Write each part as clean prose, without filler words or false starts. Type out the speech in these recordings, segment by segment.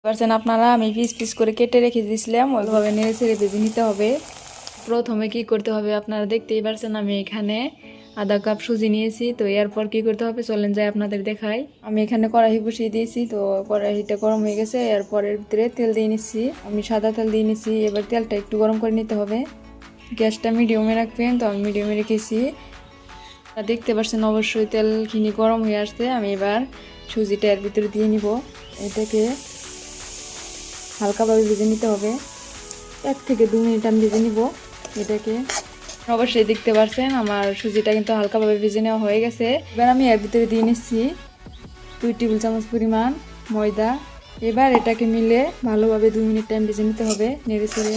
পারছেন আপনারা, আমি পিস পিস করে কেটে রেখে দিয়েছিলাম, ওইভাবে নেড়ে ছেড়ে ভেজে নিতে হবে। প্রথমে কি করতে হবে আপনারা দেখতেই পারছেন, আমি এখানে আধা কাপ সুজি নিয়েছি। তো এরপর কি করতে হবে চলেন যাই আপনাদের দেখাই। আমি এখানে কড়াই বসিয়ে দিয়েছি, তো কড়াইটা গরম হয়ে গেছে। এরপরের ভিতরে তেল দিয়ে নিচ্ছি, আমি সাদা তেল দিয়ে নিচ্ছি। এবার তেলটা একটু গরম করে নিতে হবে, গ্যাসটা মিডিয়ামে রাখবেন। তো আমি মিডিয়ামে রেখেছি। দেখতে পাচ্ছেন অবশ্যই তেলখিনি গরম হয়ে আসছে। আমি এবার সুজিটা এর ভিতরে দিয়ে নিব, এটাকে হালকাভাবে ভেজে নিতে হবে। 1 থেকে 2 মিনিট আমি ভেজে নিব এটাকে। অবশ্যই দেখতে পাচ্ছেন আমার সুজিটা কিন্তু হালকাভাবে ভেজে নেওয়া হয়ে গেছে। এবার আমি এর ভিতরে দিয়ে নিচ্ছি 2 টেবিল চামচ পরিমাণ ময়দা। এবার এটাকে মিলে ভালোভাবে 2 মিনিট টাইম ভেজে নিতে হবে নেড়ে চেড়ে।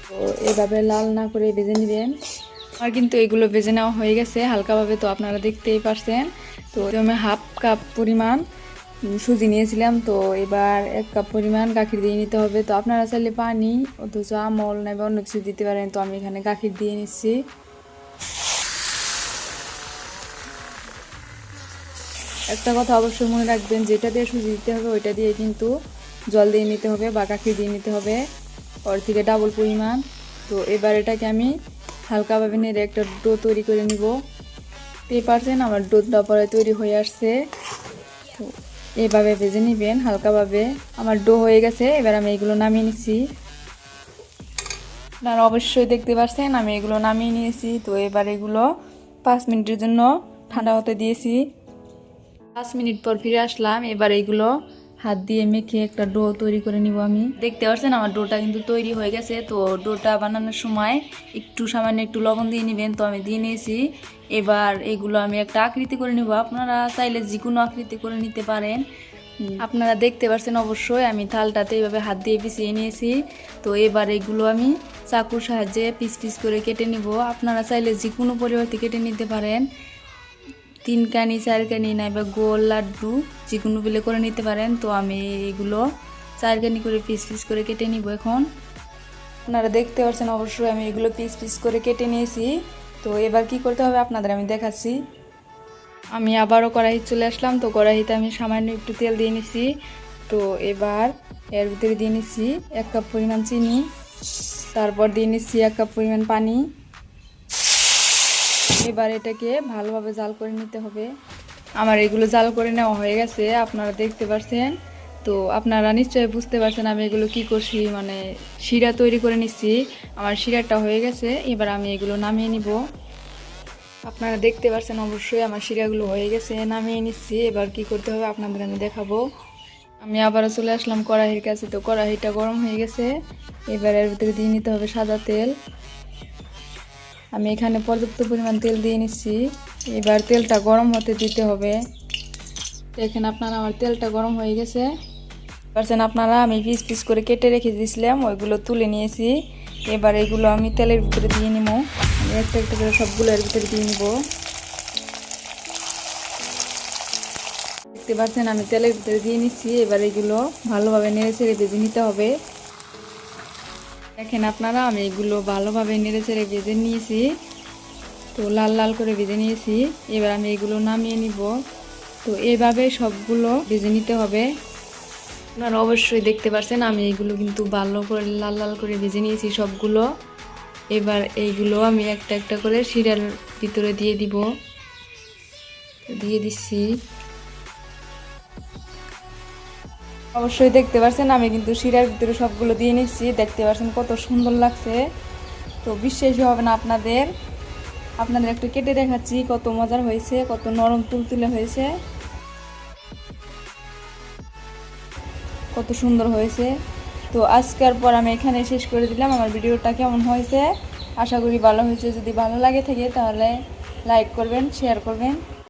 তো এভাবে লাল না করে ভেজে নেবেন। আর কিন্তু এগুলো ভেজে নেওয়া হয়ে গেছে হালকাভাবে, তো আপনারা দেখতেই পারছেন। তো আমি হাফ কাপ পরিমাণ সুজি নিয়েছিলাম। তো এবার 1 কাপ পরিমাণ গাখির দিয়ে নিতে হবে। তো আপনারা চাইলে পানি অথচ আমল না অন্য কিছু দিতে পারেন। তো আমি এখানে গাখির দিয়ে নিচ্ছি। একটা কথা অবশ্যই মনে রাখবেন, যেটা দিয়ে সুজি দিতে হবে ওইটা দিয়ে কিন্তু জল দিয়ে নিতে হবে বা গাখির দিয়ে নিতে হবে, ওর থেকে ডাবল পরিমাণ। তো এবার এটাকে আমি হালকাভাবে নেড়ে একটা ডো তৈরি করে নিব। 3% আমার ডোটা পরে তৈরি হয়ে আসছে। তো এভাবে ভেজে নেবেন হালকাভাবে। আমার ডো হয়ে গেছে, এবার আমি এগুলো নামিয়ে নিচ্ছি। আপনারা অবশ্যই দেখতে পাচ্ছেন আমি এগুলো নামিয়ে নিয়েছি। তো এবার এগুলো 5 মিনিটের জন্য ঠান্ডা হতে দিয়েছি। 5 মিনিট পর ফিরে আসলাম। এবার এগুলো হাত দিয়ে মেখে একটা ডো তৈরি করে নিব। আমি দেখতে পাচ্ছেন আমার ডোটা কিন্তু তৈরি হয়ে গেছে। তো ডোটা বানানোর সময় সামান্য একটু লবণ দিয়ে নেবেন। তো আমি দিয়ে নিয়েছি। এবার এগুলো আমি একটা আকৃতি করে নিব। আপনারা চাইলে যে কোনো আকৃতি করে নিতে পারেন। আপনারা দেখতে পাচ্ছেন অবশ্যই আমি থালটাতে এইভাবে হাত দিয়ে পিছিয়ে নিয়েছি। তো এবার এগুলো আমি চাকুর সাহায্যে পিস পিস করে কেটে নিব। আপনারা চাইলে যে কোনো পরিবর্তে কেটে নিতে পারেন। 3 কানি 4 কানি নাইবা গোল লাড্ডু যে কোনো বিলে করে নিতে পারেন। তো আমি এগুলো 4 কানি করে পিস পিস করে কেটে নিব। এখন আপনারা দেখতে পাচ্ছেন অবশ্যই আমি এগুলো পিস পিস করে কেটে নিয়েছি। তো এবার কি করতে হবে আপনাদের আমি দেখাচ্ছি। আমি আবারও কড়াই চলে আসলাম। তো কড়াইতে আমি সামান্য একটু তেল দিয়ে নিচ্ছি। তো এবার এর ভিতরে দিয়ে নিচ্ছি 1 কাপ পরিমাণ চিনি, তারপর দিয়ে নিচ্ছি 1 কাপ পরিমাণ পানি। এবার এটাকে ভালোভাবে জাল করে নিতে হবে। আমার এগুলো জাল করে নেওয়া হয়ে গেছে, আপনারা দেখতে পাচ্ছেন। তো আপনারা নিশ্চয়ই বুঝতে পারছেন আমি এগুলো কি করছি, মানে শিরা তৈরি করে নিচ্ছি। আমার শিরাটা হয়ে গেছে, এবার আমি এগুলো নামিয়ে নিব। আপনারা দেখতে পাচ্ছেন অবশ্যই আমার শিরাগুলো হয়ে গেছে, নামিয়ে নিচ্ছি। এবার কি করতে হবে আপনাদের আমি দেখাবো। আমি আবারও চলে আসলাম কড়াইয়ের কাছে। তো কড়াইটা গরম হয়ে গেছে, এবার এর ভিতরে দিয়ে নিতে হবে সাদা তেল। আমি এখানে পর্যাপ্ত পরিমাণ তেল দিয়ে নিচ্ছি। এবার তেলটা গরম হতে দিতে হবে। দেখেন আপনারা আমার তেলটা গরম হয়ে গেছে। পারছেন আপনারা, আমি পিস পিস করে কেটে রেখে দিয়েছিলাম, ওইগুলো তুলে নিয়েছি। এবার এগুলো আমি তেলের ভিতরে দিয়ে নিব। আমি একটা একটা করে সবগুলো এর ভিতরে দিয়ে নিব। দেখতে পাচ্ছেন আমি তেলের ভিতরে দিয়ে নিচ্ছি। এবার এগুলো ভালোভাবে নেড়ে ছেড়ে ভেজে নিতে হবে। দেখেন আপনারা আমি এগুলো ভালোভাবে নেড়ে ছেড়ে ভেজে নিয়েছি। তো লাল লাল করে ভেজে নিয়েছি। এবার আমি এগুলো নামিয়ে নিব। তো এইভাবে সবগুলো ভেজে নিতে হবে। আপনারা অবশ্যই দেখতে পাচ্ছেন আমি এগুলো কিন্তু ভালো করে লাল লাল করে ভেজে নিয়েছি সবগুলো। এবার এইগুলো আমি একটা একটা করে শিরার ভিতরে দিয়ে দিচ্ছি। অবশ্যই দেখতে পাচ্ছেন আমি কিন্তু শিরার ভিতরে সবগুলো দিয়ে নিচ্ছি। দেখতে পাচ্ছেন কত সুন্দর লাগছে। তো বিশ্বাসই হবে না আপনাদের একটু কেটে দেখাচ্ছি কত মজার হয়েছে, কত নরম তুলতুলে হয়েছে, কত সুন্দর হয়েছে। তো আজকের পর আমি এখানে শেষ করে দিলাম। আমার ভিডিওটা কেমন হয়েছে আশা করি ভালো হয়েছে। যদি ভালো লাগে থাকে তাহলে লাইক করবেন, শেয়ার করবেন।